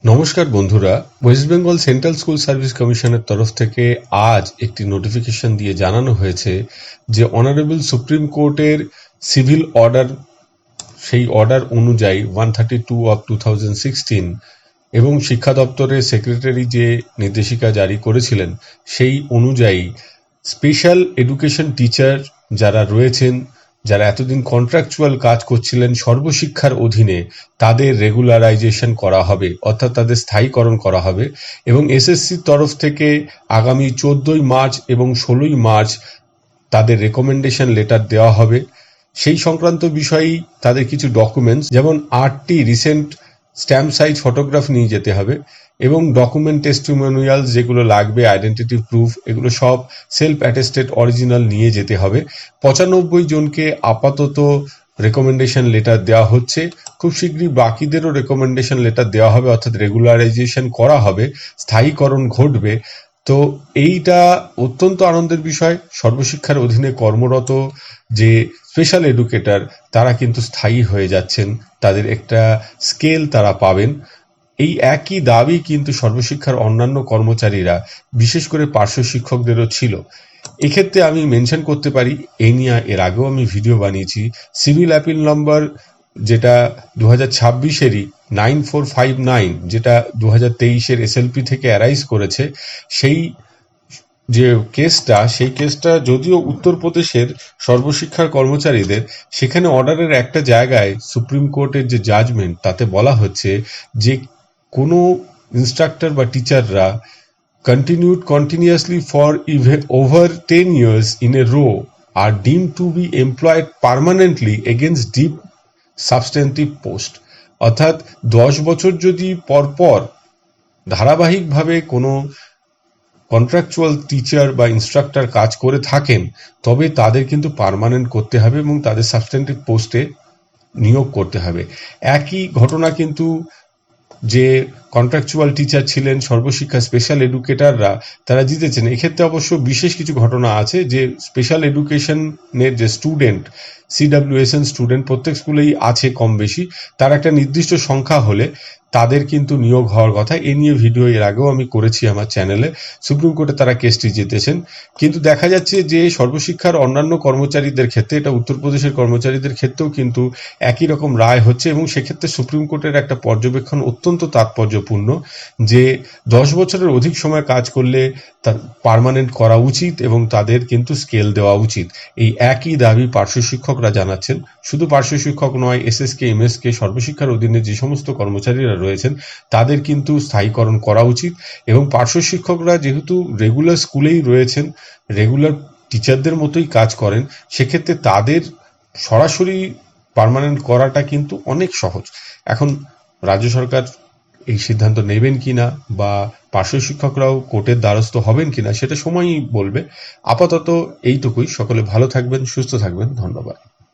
নমস্কার বন্ধুরা, West Bengal central school service কমিশনের তরফ থেকে আজ একটি নোটিফিকেশন দিয়ে জানানো হয়েছে যে অনারেবল সুপ্রিম কোর্টের সিভিল অর্ডার, সেই অর্ডার অনুযায়ী 132/2016 এবং শিক্ষা দপ্তরের সেক্রেটারি যে নির্দেশিকা জারি করেছিলেন সেই অনুযায়ী স্পেশাল এডুকেশন টিচার যারা রয়েছেন, যারা এতদিন কন্ট্রাকচুয়াল কাজ করছিলেন সর্বশিক্ষার অধীনে, তাদের রেগুলারাইজেশন করা হবে, অর্থাৎ তাদের স্থায়ীকরণ করা হবে। এবং এসএসসির তরফ থেকে আগামী 14ই মার্চ এবং 16ই মার্চ তাদের রেকমেন্ডেশন লেটার দেওয়া হবে। সেই সংক্রান্ত বিষয়েই তাদের কিছু ডকুমেন্টস, যেমন 8টি রিসেন্ট স্ট্যাম্প সাইজ ফটোগ্রাফ নিয়ে যেতে হবে এবং ডকুমেন্ট টেস্টিমোনিয়ালস যেগুলো লাগবে, আইডেন্টিটি প্রুফ, এগুলো সব সেলফ অ্যাটেস্টেড অরিজিনাল নিয়ে যেতে হবে। 95 জনকে আপাতত রেকমেন্ডেশন লেটার দেওয়া হচ্ছে। খুব শীঘ্রই বাকিদেরও রেকমেন্ডেশন লেটার দেওয়া হবে, অর্থাৎ রেগুলারাইজেশন করা হবে, স্থায়ীকরণ ঘটবে। তো এইটা অত্যন্ত আনন্দের বিষয়। সর্বশিক্ষার অধীনে কর্মরত যে স্পেশাল এডুকেটর, তারা কিন্তু স্থায়ী হয়ে যাচ্ছেন, তাদের একটা স্কেল তারা পাবেন। এই একই দাবি কিন্তু সর্বশিক্ষার অন্যান্য কর্মচারীরা, বিশেষ করে পার্শ্ব শিক্ষকদেরও ছিল। এক্ষেত্রে আমি মেনশন করতে পারি, এই নিয়ে এর আগেও আমি ভিডিও বানিয়েছি, সিভিল অ্যাপিল নম্বর যেটা 2026-এরই 9459, যেটা 2023-এর এসএলপি থেকে অ্যারাইজ করেছে, সেই যে সেই কেসটা যদিও উত্তরপ্রদেশের সর্বশিক্ষার কর্মচারীদের, সেখানে অর্ডারের একটা জায়গায় সুপ্রিম কোর্টের যে জাজমেন্ট, তাতে বলা হচ্ছে যে কোনো ইনস্ট্রাক্টর বা টিচাররা continuously for over 10 years in a row are deemed to be employed permanently against deep substantive post। অর্থাৎ 10 বছর যদি পরপর ধারাবাহিকভাবে কোনো কন্ট্রাকচুয়াল টিচার বা ইনস্ট্রাক্টর কাজ করে থাকেন, তবে তাদের কিন্তু পার্মানেন্ট করতে হবে এবং তাদের সাবস্টেন্টিভ পোস্টে নিয়োগ করতে হবে। একই ঘটনা কিন্তু যে কন্ট্রাকচুয়াল টিচার ছিলেন, সর্বশিক্ষা স্পেশাল এডুকেটররা, তারা জিতেছেন। এক্ষেত্রে অবশ্য বিশেষ কিছু ঘটনা আছে, যে স্পেশাল এডুকেশনের যে স্টুডেন্ট, সিডাব্লিউএসএন স্টুডেন্ট প্রত্যেক স্কুলেই আছে কম বেশি, তার একটা নির্দিষ্ট সংখ্যা হলে তাদের কিন্তু নিয়োগ হওয়ার কথা। এ নিয়ে ভিডিও এর আগেও আমি করেছি আমার চ্যানেলে। সুপ্রিম কোর্টে তারা কেসটি জিতেছেন। কিন্তু দেখা যাচ্ছে যে সর্বশিক্ষার অন্যান্য কর্মচারীদের ক্ষেত্রে, এটা উত্তরপ্রদেশের কর্মচারীদের ক্ষেত্রেও কিন্তু একই রকম রায় হচ্ছে, এবং সেক্ষেত্রে সুপ্রিম কোর্টের একটা পর্যবেক্ষণ অত্যন্ত তাৎপর্যপূর্ণ, যে 10 বছরের অধিক সময় কাজ করলে তার পার্মানেন্ট করা উচিত এবং তাদের কিন্তু স্কেল দেওয়া উচিত। এই একই দাবি পার্শ্ব শিক্ষকরা জানাচ্ছেন। শুধু পার্শ্ব শিক্ষক নয়, এসএসকে, এমএসকে, সর্বশিক্ষার অধীনে যে সমস্ত কর্মচারীরা রয়েছেন, তাদের কিন্তু স্থায়ীকরণ করা উচিত। এবং পার্শ্ব শিক্ষকরা যেহেতু রেগুলার স্কুলেই রয়েছেন, রেগুলার টিচারদের মতোই কাজ করেন, সেক্ষেত্রে তাদের সরাসরি পার্মানেন্ট করাটা কিন্তু অনেক সহজ। এখন রাজ্য সরকার এই সিদ্ধান্ত নেবেন কিনা, বা পার্শ্ব শিক্ষকরাও কোর্টের দ্বারস্থ হবেন কিনা, সেটা সময়ই বলবে। আপাতত এইটুকুই। সকলে ভালো থাকবেন, সুস্থ থাকবেন। ধন্যবাদ।